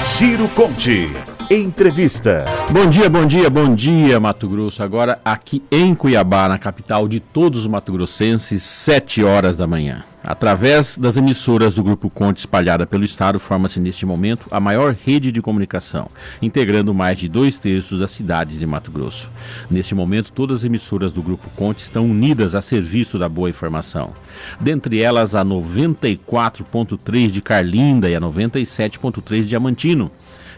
Giro Conte. Entrevista. Bom dia, Mato Grosso. Agora aqui em Cuiabá, na capital de todos os mato-grossenses, 7 horas da manhã. Através das emissoras do Grupo Conte espalhada pelo estado, forma-se neste momento a maior rede de comunicação, integrando mais de 2/3 das cidades de Mato Grosso. Neste momento, todas as emissoras do Grupo Conte estão unidas a serviço da boa informação. Dentre elas, a 94.3 de Carlinda e a 97.3 de Diamantino.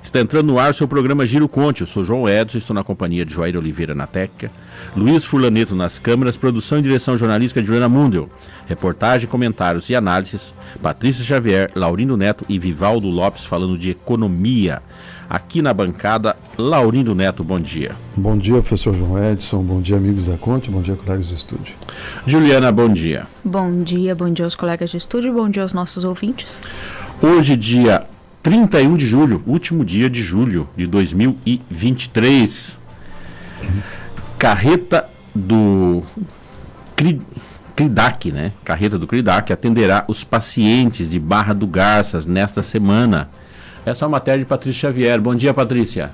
Está entrando no ar o seu programa Giro Conte. Eu sou João Edson, estou na companhia de Joair Oliveira na técnica, Luiz Furlaneto nas câmeras, produção e direção jornalística de Juliana Mundel, reportagem, comentários e análises, Patrícia Xavier, Laurindo Neto e Vivaldo Lopes falando de economia. Aqui na bancada, Laurindo Neto, bom dia. Bom dia, professor João Edson, bom dia, amigos da Conte, bom dia, colegas de estúdio. Juliana, bom dia. Bom dia aos colegas de estúdio, bom dia aos nossos ouvintes. Hoje, dia 31 de julho, último dia de julho de 2023. Carreta do CRIDAC, né? Carreta do CRIDAC atenderá os pacientes de Barra do Garças nesta semana. Essa é uma matéria de Patrícia Xavier. Bom dia, Patrícia.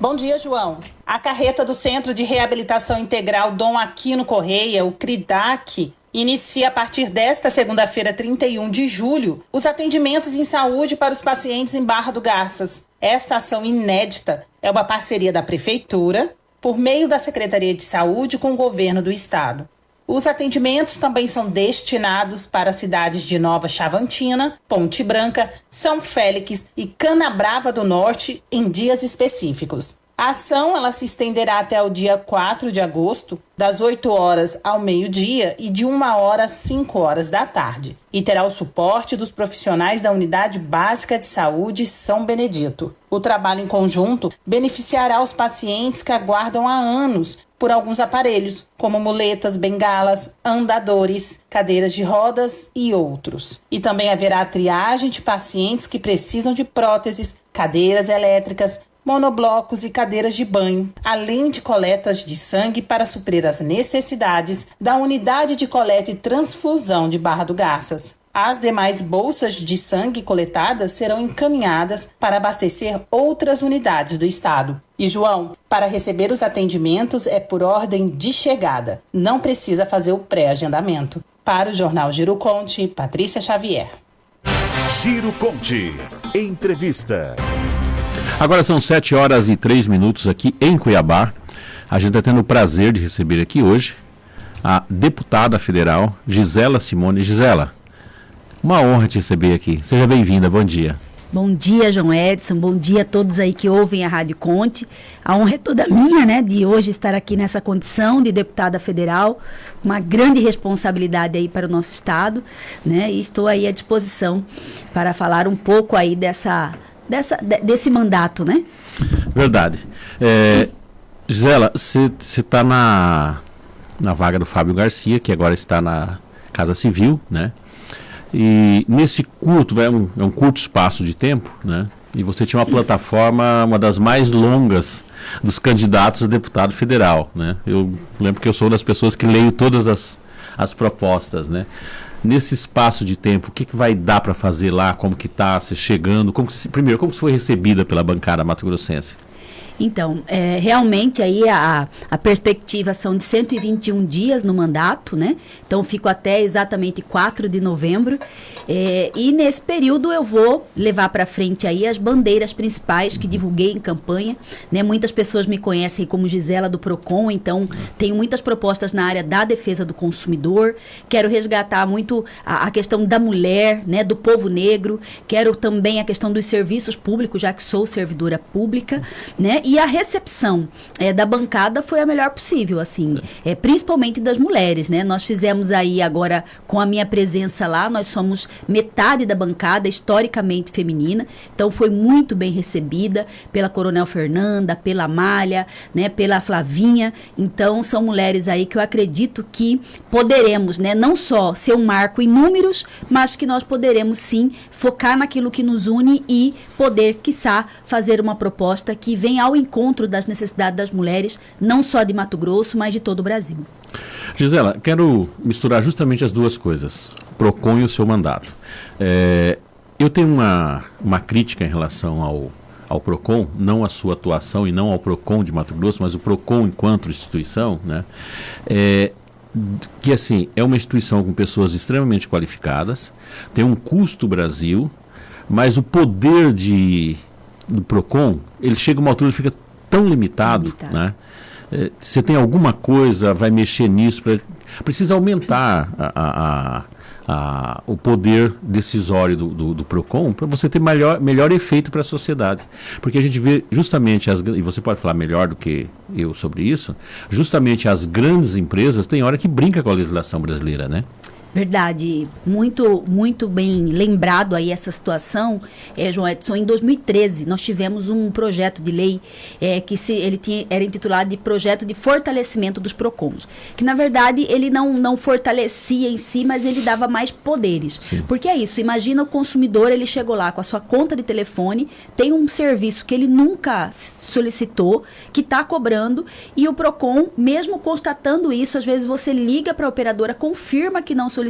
Bom dia, João. A carreta do Centro de Reabilitação Integral Dom Aquino Correia, o CRIDAC, inicia a partir desta segunda-feira, 31 de julho, os atendimentos em saúde para os pacientes em Barra do Garças. Esta ação inédita é uma parceria da Prefeitura, por meio da Secretaria de Saúde, com o Governo do Estado. Os atendimentos também são destinados para as cidades de Nova Chavantina, Ponte Branca, São Félix e Canabrava do Norte em dias específicos. A ação ela se estenderá até o dia 4 de agosto, das 8 horas ao meio-dia e de 1 hora às 5 horas da tarde. E terá o suporte dos profissionais da Unidade Básica de Saúde São Benedito. O trabalho em conjunto beneficiará os pacientes que aguardam há anos por alguns aparelhos, como muletas, bengalas, andadores, cadeiras de rodas e outros. E também haverá a triagem de pacientes que precisam de próteses, cadeiras elétricas, monoblocos e cadeiras de banho, além de coletas de sangue para suprir as necessidades da Unidade de Coleta e Transfusão de Barra do Garças. As demais bolsas de sangue coletadas serão encaminhadas para abastecer outras unidades do estado. E, João, para receber os atendimentos é por ordem de chegada. Não precisa fazer o pré-agendamento. Para o Jornal Giro Conte, Patrícia Xavier. Giro Conte. Entrevista. Agora são 7 horas e 3 minutos aqui em Cuiabá. A gente está tendo o prazer de receber aqui hoje a deputada federal Gisela Simone. Gisela, uma honra te receber aqui. Seja bem-vinda, bom dia. Bom dia, João Edson, bom dia a todos aí que ouvem a Rádio Conte. A honra é toda minha, né, de hoje estar aqui nessa condição de deputada federal, uma grande responsabilidade aí para o nosso estado, né, e estou aí à disposição para falar um pouco aí desse mandato, né? Verdade. Gisela, você está na vaga do Fábio Garcia, que agora está na Casa Civil, né? E nesse curto, é um curto espaço de tempo, né? E você tinha uma plataforma, uma das mais longas dos candidatos a deputado federal, né? Eu lembro que eu sou uma das pessoas que leio todas as propostas, né? Nesse espaço de tempo, o que vai dar para fazer lá? Como que está se chegando? Primeiro, como você foi recebida pela bancada mato-grossense? Então, realmente aí a perspectiva são de 121 dias no mandato, né? Então, fico até exatamente 4 de novembro. E nesse período eu vou levar para frente aí as bandeiras principais que divulguei em campanha, né? Muitas pessoas me conhecem como Gisela do Procon, então tenho muitas propostas na área da defesa do consumidor. Quero resgatar muito a questão da mulher, né? Do povo negro. Quero também a questão dos serviços públicos, já que sou servidora pública, né? E a recepção da bancada foi a melhor possível, assim, principalmente das mulheres, né? Nós fizemos aí agora, com a minha presença lá, nós somos metade da bancada, historicamente feminina, então foi muito bem recebida pela Coronel Fernanda, pela Amália, né? Pela Flavinha, então são mulheres aí que eu acredito que poderemos, né? Não só ser um marco em números, mas que nós poderemos sim focar naquilo que nos une e poder, quiçá, fazer uma proposta que venha ao encontro das necessidades das mulheres, não só de Mato Grosso, mas de todo o Brasil. Gisela, quero misturar justamente as duas coisas, Procon e o seu mandato. Eu tenho uma crítica em relação ao PROCON, não a sua atuação e não ao PROCON de Mato Grosso, mas o PROCON enquanto instituição, né? Que assim, é uma instituição com pessoas extremamente qualificadas, tem um custo Brasil, mas o poder do PROCON, ele chega a uma altura e fica tão limitado, né? Você tem alguma coisa, vai mexer nisso, precisa aumentar o poder decisório do PROCON para você ter melhor efeito para a sociedade. Porque a gente vê justamente, e você pode falar melhor do que eu sobre isso, justamente as grandes empresas têm hora que brinca com a legislação brasileira, né? Verdade, muito, muito bem lembrado aí essa situação, João Edson. Em 2013 nós tivemos um projeto de lei era intitulado de Projeto de Fortalecimento dos PROCONs, que na verdade ele não fortalecia em si, mas ele dava mais poderes. Sim. Porque é isso, imagina o consumidor, ele chegou lá com a sua conta de telefone, tem um serviço que ele nunca solicitou, que está cobrando, e o PROCON, mesmo constatando isso, às vezes você liga para a operadora, confirma que não solicitou,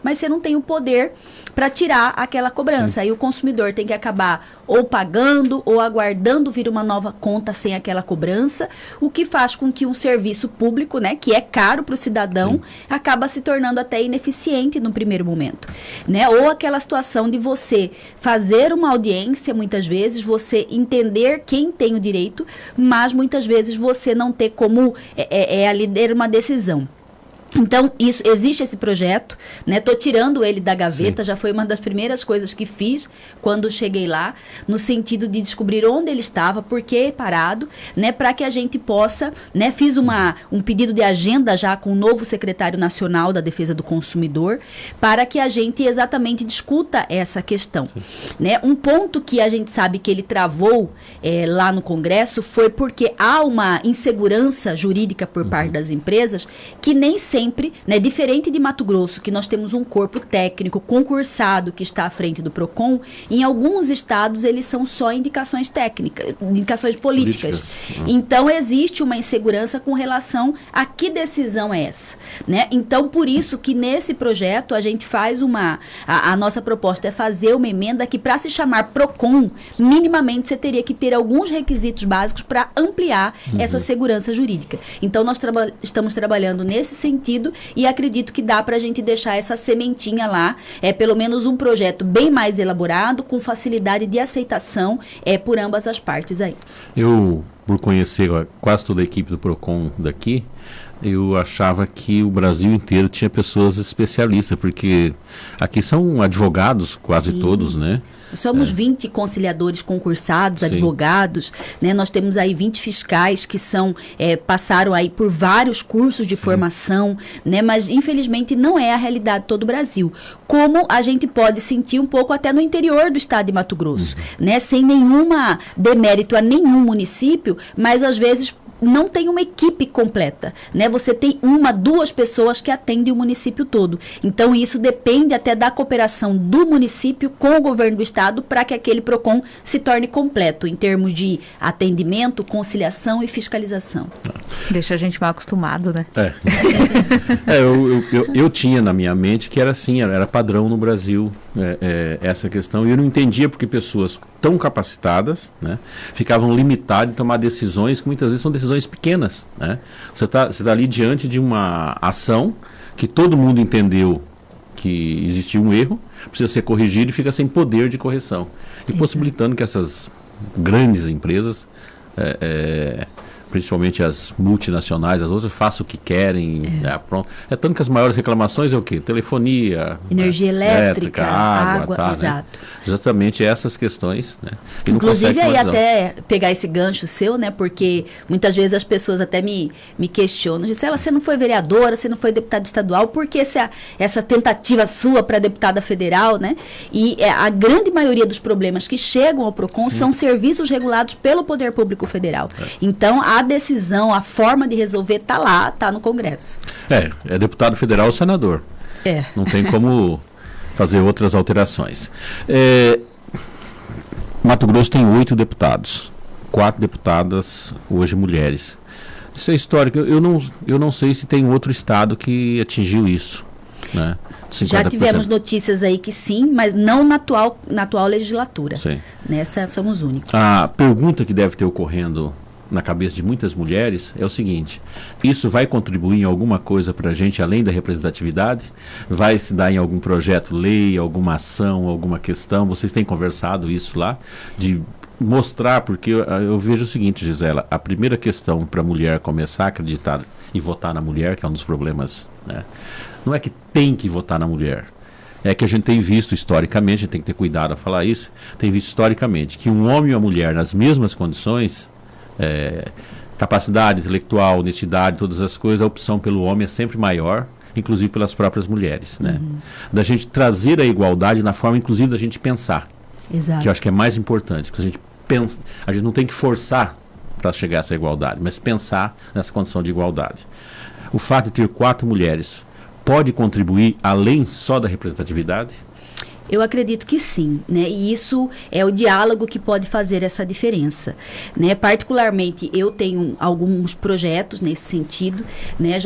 mas você não tem o poder para tirar aquela cobrança. Sim. Aí o consumidor tem que acabar ou pagando ou aguardando vir uma nova conta sem aquela cobrança, o que faz com que um serviço público, né, que é caro para o cidadão, sim, acaba se tornando até ineficiente no primeiro momento, né? Ou aquela situação de você fazer uma audiência, muitas vezes você entender quem tem o direito, mas muitas vezes você não ter como ali ter uma decisão. Então, existe esse projeto, né? Tô tirando ele da gaveta, sim, já foi uma das primeiras coisas que fiz quando cheguei lá, no sentido de descobrir onde ele estava, por que parado, né? Para que a gente possa, né? Fiz um pedido de agenda já com o novo secretário nacional da Defesa do Consumidor, para que a gente exatamente discuta essa questão, né? Um ponto que a gente sabe que ele travou lá no Congresso foi porque há uma insegurança jurídica por parte das empresas que nem sempre, né, diferente de Mato Grosso, que nós temos um corpo técnico concursado que está à frente do PROCON, em alguns estados eles são só indicações técnicas, indicações políticas. Então existe uma insegurança com relação a que decisão é essa, né? Então por isso que nesse projeto a gente faz a nossa proposta é fazer uma emenda que, para se chamar PROCON, minimamente você teria que ter alguns requisitos básicos para ampliar essa segurança jurídica. Então nós estamos trabalhando nesse sentido e acredito que dá para a gente deixar essa sementinha lá, pelo menos um projeto bem mais elaborado, com facilidade de aceitação por ambas as partes aí. Eu, por conhecer quase toda a equipe do PROCON daqui, eu achava que o Brasil inteiro tinha pessoas especialistas, porque aqui são advogados quase todos, né? Somos 20 conciliadores concursados, sim, advogados, né? Nós temos aí 20 fiscais que passaram aí por vários cursos de, sim, formação, né? Mas infelizmente não é a realidade de todo o Brasil. Como a gente pode sentir um pouco até no interior do estado de Mato Grosso, né? Sem nenhuma demérito a nenhum município, mas às vezes não tem uma equipe completa, né? Você tem 1, 2 pessoas que atendem o município todo. Então isso depende até da cooperação do município com o governo do estado para que aquele PROCON se torne completo em termos de atendimento, conciliação e fiscalização. Deixa a gente mal acostumado, né? Eu tinha na minha mente que era assim, era padrão no Brasil essa questão, e eu não entendia porque pessoas tão capacitadas, né, ficavam limitadas em tomar decisões que muitas vezes são decisões pequenas, né? Você tá ali diante de uma ação que todo mundo entendeu que existia um erro, precisa ser corrigido e fica sem poder de correção, e possibilitando que essas grandes empresas, principalmente as multinacionais, as outras, façam o que querem, pronto. Tanto que as maiores reclamações é o quê? Telefonia, energia elétrica, água, tá, exato. Né? Exatamente essas questões, né? E inclusive aí até pegar esse gancho seu, né? Porque muitas vezes as pessoas até me questionam, dizem, você não foi vereadora, você não foi deputada estadual, por que essa tentativa sua para deputada federal, né? E a grande maioria dos problemas que chegam ao PROCON, sim, são serviços regulados pelo Poder Público Federal. Então, a decisão, a forma de resolver está lá, está no Congresso. É deputado federal ou senador. Não tem como fazer outras alterações. Mato Grosso tem 8 deputados, 4 deputadas hoje mulheres. Isso é histórico. Eu não sei se tem outro estado que atingiu isso. né? Já tivemos notícias aí que sim, mas não na atual legislatura. Sim. Nessa somos únicos. A pergunta que deve ter ocorrendo na cabeça de muitas mulheres é o seguinte: isso vai contribuir em alguma coisa para a gente além da representatividade? Vai se dar em algum projeto, lei, alguma ação, alguma questão? Vocês têm conversado isso lá? De mostrar, porque eu vejo o seguinte, Gisela, a primeira questão para a mulher começar a acreditar e votar na mulher, que é um dos problemas, né? Não é que tem que votar na mulher, é que a gente tem visto historicamente, a gente tem que ter cuidado a falar isso, tem visto historicamente que um homem e uma mulher nas mesmas condições, capacidade intelectual, honestidade, todas as coisas, a opção pelo homem é sempre maior, inclusive pelas próprias mulheres, né? Da gente trazer a igualdade na forma, inclusive, da gente pensar. Exato. Que eu acho que é mais importante, porque a gente pensa, a gente não tem que forçar para chegar a essa igualdade, mas pensar nessa condição de igualdade. O fato de ter 4 mulheres pode contribuir além só da representatividade? Eu acredito que sim, né? E isso é o diálogo que pode fazer essa diferença, né? Particularmente, eu tenho alguns projetos nesse sentido, né?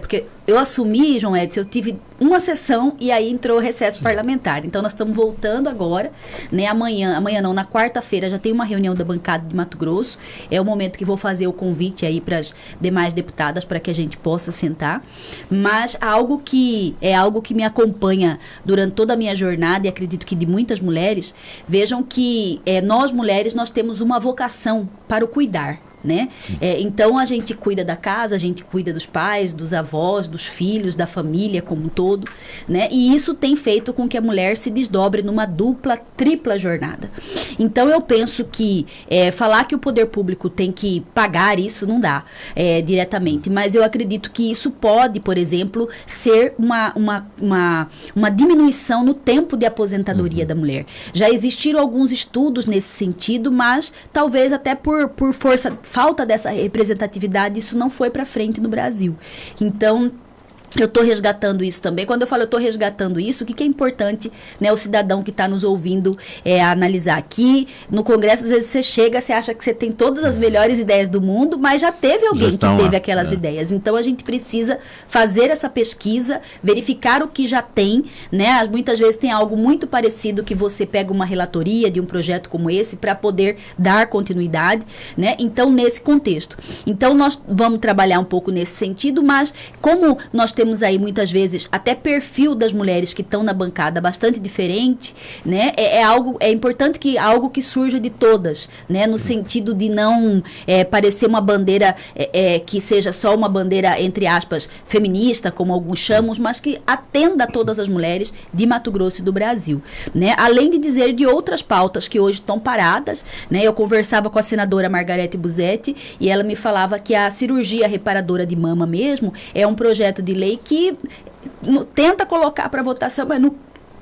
Porque eu assumi, João Edson, eu tive uma sessão e aí entrou o recesso parlamentar. Então, nós estamos voltando agora, né? Amanhã não, na quarta-feira já tem uma reunião da bancada de Mato Grosso. É o momento que vou fazer o convite aí para as demais deputadas para que a gente possa sentar. Mas algo que me acompanha durante toda a minha jornada, e acredito que de muitas mulheres, vejam que nós mulheres, nós temos uma vocação para o cuidar. Né? Então a gente cuida da casa, a gente cuida dos pais, dos avós, dos filhos, da família como um todo, né? E isso tem feito com que a mulher se desdobre numa dupla, tripla jornada. Então eu penso que falar que o poder público tem que pagar isso não dá diretamente, mas eu acredito que isso pode, por exemplo, ser uma diminuição no tempo de aposentadoria da mulher. Já existiram alguns estudos nesse sentido, mas talvez até por falta dessa representatividade, isso não foi para frente no Brasil. Então, eu estou resgatando isso também. Quando eu falo eu estou resgatando isso, o que é importante, né, o cidadão que está nos ouvindo analisar aqui? No Congresso, às vezes você chega, você acha que você tem todas as melhores ideias do mundo, mas já teve alguém que teve aquelas ideias. Então, a gente precisa fazer essa pesquisa, verificar o que já tem, né? Muitas vezes tem algo muito parecido que você pega uma relatoria de um projeto como esse para poder dar continuidade, né? Então, nesse contexto. Então, nós vamos trabalhar um pouco nesse sentido, mas como nós temos aí muitas vezes até perfil das mulheres que estão na bancada bastante diferente, né? É importante que algo que surja de todas, né? No sentido de não parecer uma bandeira que seja só uma bandeira, entre aspas, feminista, como alguns chamam, mas que atenda a todas as mulheres de Mato Grosso e do Brasil, né? Além de dizer de outras pautas que hoje estão paradas, né? Eu conversava com a senadora Margarete Busetti e ela me falava que a cirurgia reparadora de mama mesmo é um projeto de lei que tenta colocar para votação, mas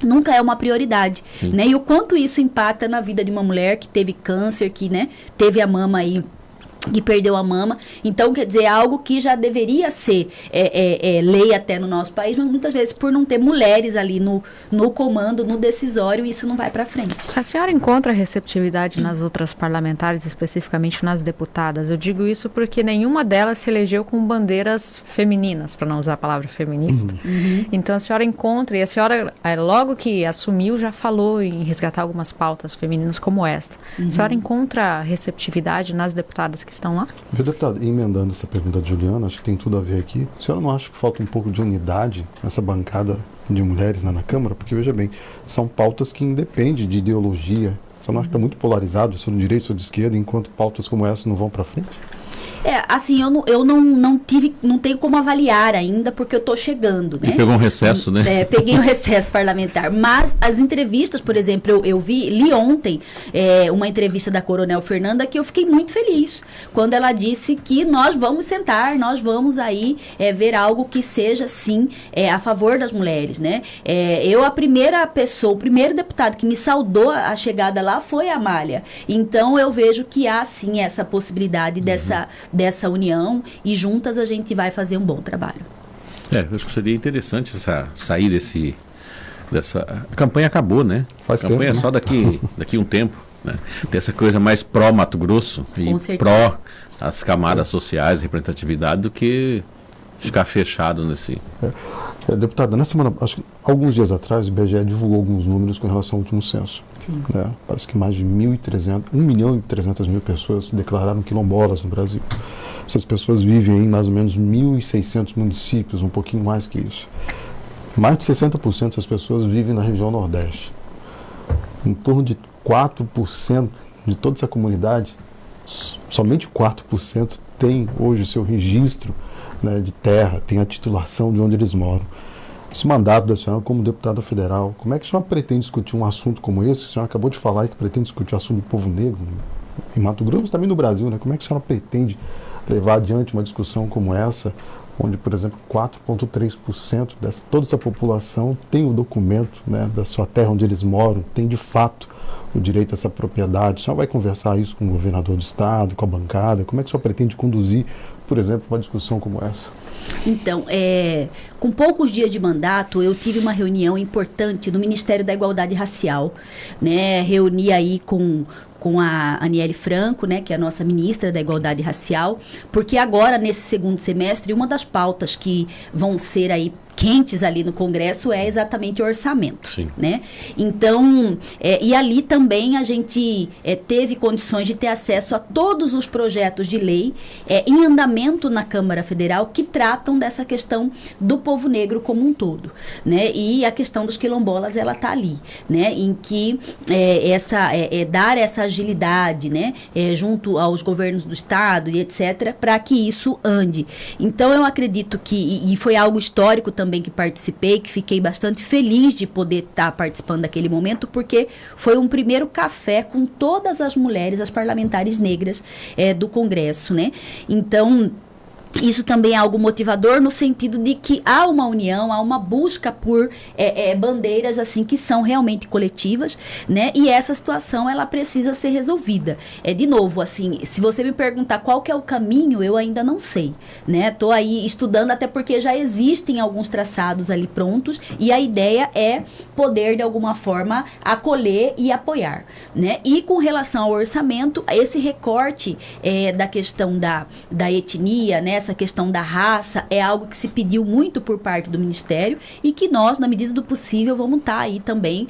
nunca é uma prioridade, né? E o quanto isso impacta na vida de uma mulher que teve câncer, que, né, teve a mama aí, que perdeu a mama. Então, quer dizer, algo que já deveria ser lei até no nosso país, mas muitas vezes por não ter mulheres ali no comando, no decisório, isso não vai para frente. A senhora encontra receptividade nas outras parlamentares, especificamente nas deputadas? Eu digo isso porque nenhuma delas se elegeu com bandeiras femininas, para não usar a palavra feminista. Então, a senhora encontra, e a senhora, logo que assumiu, já falou em resgatar algumas pautas femininas como esta. A senhora encontra receptividade nas deputadas que estão lá? Deputado, emendando essa pergunta de Juliana, acho que tem tudo a ver aqui. A senhora não acha que falta um pouco de unidade nessa bancada de mulheres na Câmara? Porque, veja bem, são pautas que independem de ideologia. A senhora não acha que está muito polarizado, se no direito ou de esquerda, enquanto pautas como essa não vão para frente? Assim, eu não tenho como avaliar ainda, porque eu estou chegando, né? E pegou um recesso, né? Peguei um recesso parlamentar. Mas as entrevistas, por exemplo, eu li ontem uma entrevista da Coronel Fernanda que eu fiquei muito feliz, quando ela disse que nós vamos sentar, nós vamos aí ver algo que seja, sim, a favor das mulheres, né? A primeira pessoa, o primeiro deputado que me saudou a chegada lá foi a Amália. Então, eu vejo que há, sim, essa possibilidade dessa união, e juntas a gente vai fazer um bom trabalho. Eu acho que seria interessante sair dessa... A campanha acabou, né? Faz a campanha tempo, é só daqui um tempo, né? Ter essa coisa mais pró-Mato Grosso e pró as camadas sociais, representatividade, do que ficar fechado nesse... Deputada, na semana, acho que alguns dias atrás, o IBGE divulgou alguns números com relação ao último censo. Né? Parece que mais de 1.300.000 pessoas declararam quilombolas no Brasil. Essas pessoas vivem em mais ou menos 1.600 municípios, um pouquinho mais que isso. Mais de 60% dessas pessoas vivem na região Nordeste. Em torno de 4% de toda essa comunidade, somente 4% tem hoje o seu registro, né, de terra, tem a titulação de onde eles moram. Esse mandato da senhora como deputada federal, como é que a senhora pretende discutir um assunto como esse? A senhora acabou de falar que pretende discutir o assunto do povo negro em Mato Grosso, também no Brasil, né? Como é que a senhora pretende levar adiante uma discussão como essa, onde, por exemplo, 4,3% de toda essa população tem o documento, né, da sua terra onde eles moram, tem de fato o direito a essa propriedade? A senhora vai conversar isso com o governador do estado, com a bancada? Como é que a senhora pretende conduzir, por exemplo, uma discussão como essa? Então, com poucos dias de mandato, eu tive uma reunião importante no Ministério da Igualdade Racial, né? Reuni aí com a Aniele Franco, né, que é a nossa ministra da Igualdade Racial, porque agora, nesse segundo semestre, uma das pautas que vão ser aí quentes ali no Congresso é exatamente o orçamento. Sim. Né? Então, e ali também a gente teve condições de ter acesso a todos os projetos de lei em andamento na Câmara Federal que tratam dessa questão do povo negro como um todo. Né? E a questão dos quilombolas, ela está ali, né? Em que dar essa agilidade, né? Junto aos governos do Estado e etc., para que isso ande. Então, eu acredito que, e foi algo histórico também que participei, que fiquei bastante feliz de poder estar participando daquele momento, porque foi um primeiro café com todas as mulheres, as parlamentares negras do Congresso, né? Então, isso também é algo motivador no sentido de que há uma união, há uma busca por bandeiras assim que são realmente coletivas, né? E essa situação ela precisa ser resolvida. De novo, assim, se você me perguntar qual que é o caminho, eu ainda não sei, né? Tô aí estudando, até porque já existem alguns traçados ali prontos e a ideia é poder de alguma forma acolher e apoiar, né? E com relação ao orçamento, esse recorte da questão da etnia, né? Essa questão da raça é algo que se pediu muito por parte do Ministério e que nós, na medida do possível, vamos estar aí também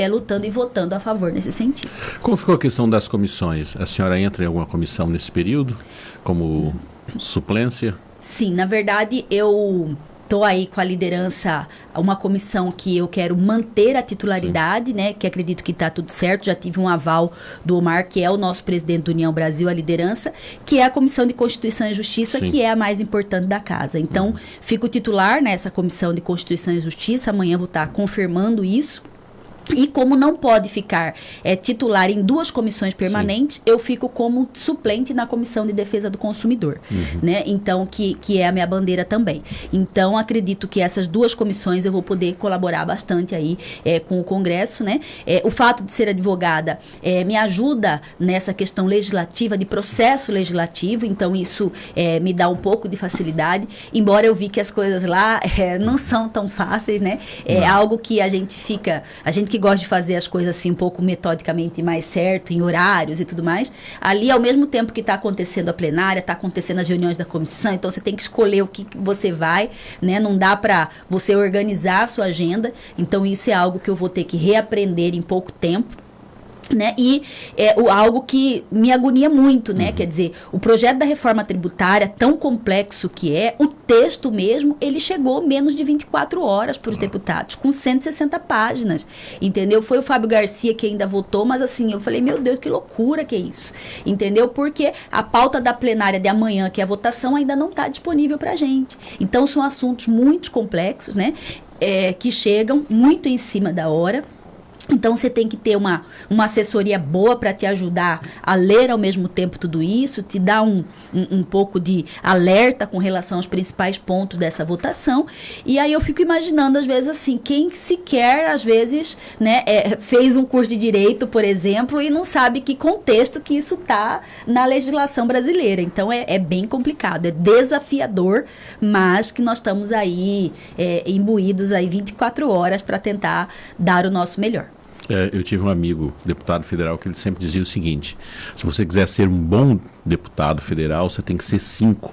lutando e votando a favor nesse sentido. Como ficou a questão das comissões? A senhora entra em alguma comissão nesse período, como suplência? Sim, na verdade, eu estou aí com a liderança, uma comissão que eu quero manter a titularidade, né? Que acredito que está tudo certo. Já tive um aval do Omar, que é o nosso presidente do União Brasil, a liderança, que é a Comissão de Constituição e Justiça, Sim. que é a mais importante da casa. Então, fico titular nessa Comissão de Constituição e Justiça. Amanhã vou estar confirmando isso. E como não pode ficar titular em duas comissões permanentes, Sim. eu fico como suplente na Comissão de Defesa do Consumidor, né? Então, que é a minha bandeira também. Então, acredito que essas duas comissões eu vou poder colaborar bastante aí com o Congresso, né? O fato de ser advogada me ajuda nessa questão legislativa, de processo legislativo, então isso me dá um pouco de facilidade, embora eu vi que as coisas lá não são tão fáceis, né? Algo que a gente que gosta de fazer as coisas assim um pouco metodicamente mais certo, em horários e tudo mais, ali ao mesmo tempo que está acontecendo a plenária, está acontecendo as reuniões da comissão, então você tem que escolher o que você vai, né? Não dá para você organizar a sua agenda, então isso é algo que eu vou ter que reaprender em pouco tempo. Né? E algo que me agonia muito, né? Quer dizer, o projeto da reforma tributária, tão complexo que o texto mesmo, ele chegou menos de 24 horas para os deputados, com 160 páginas, entendeu? Foi o Fábio Garcia que ainda votou, mas assim, eu falei, meu Deus, que loucura que é isso, entendeu? Porque a pauta da plenária de amanhã, que é a votação, ainda não está disponível para a gente. Então, são assuntos muito complexos, né? Que chegam muito em cima da hora. Então, você tem que ter uma assessoria boa para te ajudar a ler ao mesmo tempo tudo isso, te dar um pouco de alerta com relação aos principais pontos dessa votação. E aí eu fico imaginando, às vezes, assim, quem sequer, às vezes, né, fez um curso de Direito, por exemplo, e não sabe que contexto que isso está na legislação brasileira. Então, é bem complicado, é desafiador, mas que nós estamos aí imbuídos aí 24 horas para tentar dar o nosso melhor. Eu tive um amigo, deputado federal, que ele sempre dizia o seguinte: se você quiser ser um bom deputado federal, você tem que ser 5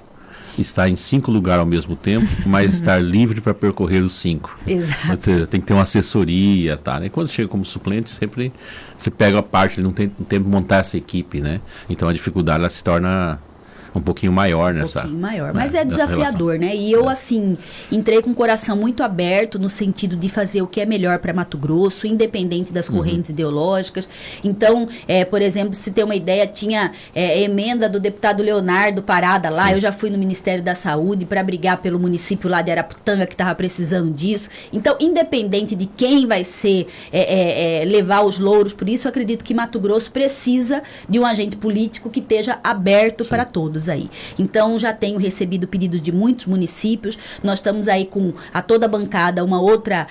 estar em 5 lugares ao mesmo tempo, mas estar livre para percorrer os 5. Exato. Ou seja, tem que ter uma assessoria, tá? E quando chega como suplente, sempre você pega a parte, não tem tempo de montar essa equipe, né? Então a dificuldade ela se torna um pouquinho maior nessa. Um pouquinho maior, né, mas é desafiador, né? E eu, assim, entrei com o coração muito aberto no sentido de fazer o que é melhor para Mato Grosso, independente das correntes ideológicas. Então, por exemplo, se ter uma ideia, tinha emenda do deputado Leonardo Parada lá, eu já fui no Ministério da Saúde para brigar pelo município lá de Araputanga, que estava precisando disso. Então, independente de quem vai ser, levar os louros, por isso eu acredito que Mato Grosso precisa de um agente político que esteja aberto para todos aí. Então, já tenho recebido pedidos de muitos municípios, nós estamos aí com a toda a bancada uma outra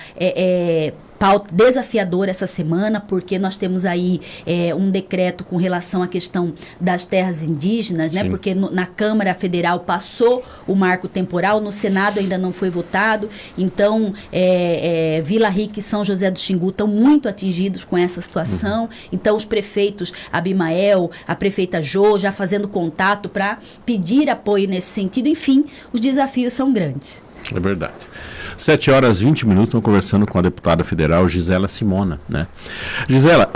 pauta desafiadora essa semana, porque nós temos aí um decreto com relação à questão das terras indígenas, né? Porque na Câmara Federal passou o marco temporal, no Senado ainda não foi votado, então Vila Rica e São José do Xingu estão muito atingidos com essa situação, então os prefeitos Abimael, a prefeita Jo, já fazendo contato para pedir apoio nesse sentido, enfim, os desafios são grandes. É verdade. 7h20, estamos conversando com a deputada federal Gisela Simona, né? Gisela,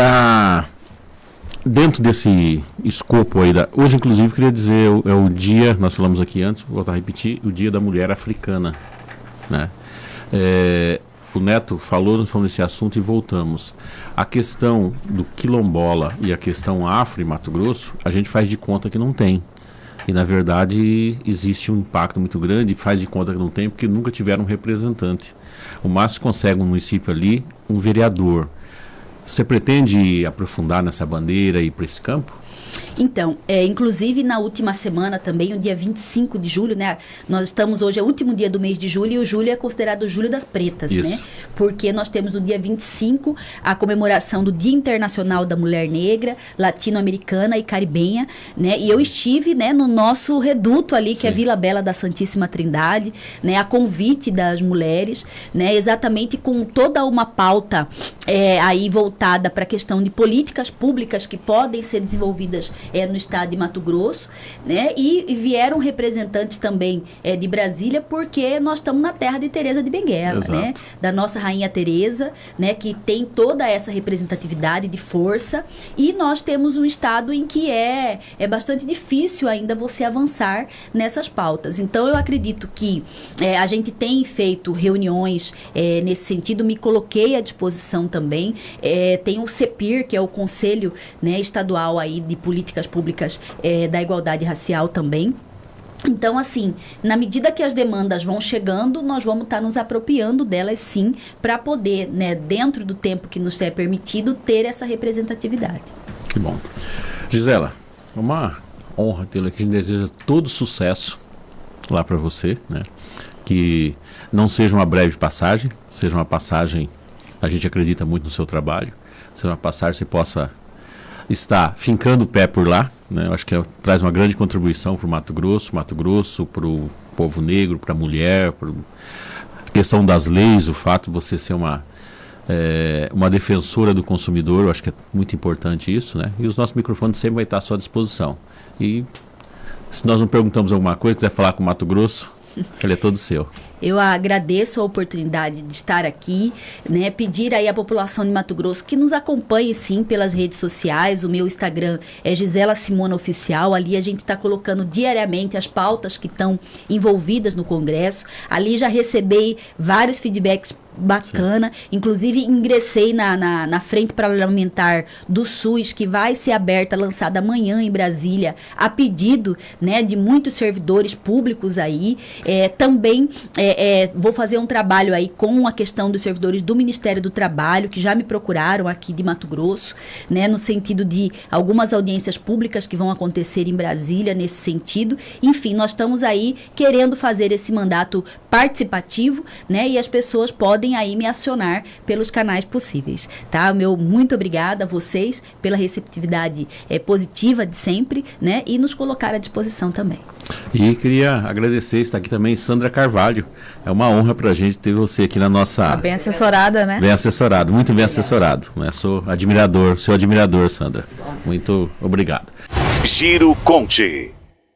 dentro desse escopo aí, hoje inclusive queria dizer, é o dia, nós falamos aqui antes, vou voltar a repetir, o dia da mulher africana, né? O Neto falou nesse assunto e voltamos. A questão do quilombola e a questão afro em Mato Grosso, a gente faz de conta que não tem. E, na verdade, existe um impacto muito grande, faz de conta que não tem, porque nunca tiveram um representante. O máximo consegue um município ali, um vereador. Você pretende aprofundar nessa bandeira e ir para esse campo? Então, inclusive na última semana também, o dia 25 de julho, né? Nós estamos hoje, é o último dia do mês de julho, e o julho é considerado o julho das pretas, né? Porque nós temos no dia 25 a comemoração do Dia Internacional da Mulher Negra, Latino-Americana e Caribenha, né? E eu estive, né, no nosso reduto ali, que é Vila Bela da Santíssima Trindade, né? A convite das mulheres, né? Exatamente com toda uma pauta aí voltada para a questão de políticas públicas que podem ser desenvolvidas no estado de Mato Grosso, né? E vieram representantes também de Brasília, porque nós estamos na terra de Teresa de Benguela, né? Da nossa rainha Teresa, né? Que tem toda essa representatividade de força, e nós temos um estado em que é bastante difícil ainda você avançar nessas pautas. Então eu acredito que a gente tem feito reuniões nesse sentido, me coloquei à disposição também, tem o CEPIR, que é o Conselho, né, Estadual aí de Políticas Públicas da Igualdade Racial também. Então, assim, na medida que as demandas vão chegando, nós vamos estar nos apropriando delas, sim, para poder, né, dentro do tempo que nos é permitido, ter essa representatividade. Que bom. Gisela, uma honra tê-la aqui. A gente deseja todo sucesso lá para você, né? Que não seja uma breve passagem, seja uma passagem, a gente acredita muito no seu trabalho, seja uma passagem que você possa estar fincando o pé por lá, né? Eu acho que traz uma grande contribuição para o Mato Grosso, para o povo negro, para a mulher, para a questão das leis, o fato de você ser uma defensora do consumidor, eu acho que é muito importante isso, né? E os nossos microfones sempre vão estar à sua disposição. E se nós não perguntamos alguma coisa, quiser falar com o Mato Grosso, ele é todo seu. Eu agradeço a oportunidade de estar aqui, né? Pedir aí à população de Mato Grosso que nos acompanhe, sim, pelas redes sociais. O meu Instagram é Gisela Simona Oficial. Ali a gente está colocando diariamente as pautas que estão envolvidas no Congresso. Ali já recebi vários feedbacks bacana, inclusive ingressei na frente parlamentar do SUS, que vai ser aberta, lançada amanhã em Brasília, a pedido, né, de muitos servidores públicos aí. Também vou fazer um trabalho aí com a questão dos servidores do Ministério do Trabalho, que já me procuraram aqui de Mato Grosso, né, no sentido de algumas audiências públicas que vão acontecer em Brasília nesse sentido. Enfim, nós estamos aí querendo fazer esse mandato participativo, né, e as pessoas podem aí me acionar pelos canais possíveis, tá? Meu muito obrigada a vocês pela receptividade positiva de sempre, né? E nos colocar à disposição também. E queria agradecer, está aqui também Sandra Carvalho. É uma honra para a gente ter você aqui na nossa... Bem assessorada, né? Bem assessorado, muito bem assessorado, né? Sou admirador, seu admirador, Sandra. Muito obrigado. Giro Conte.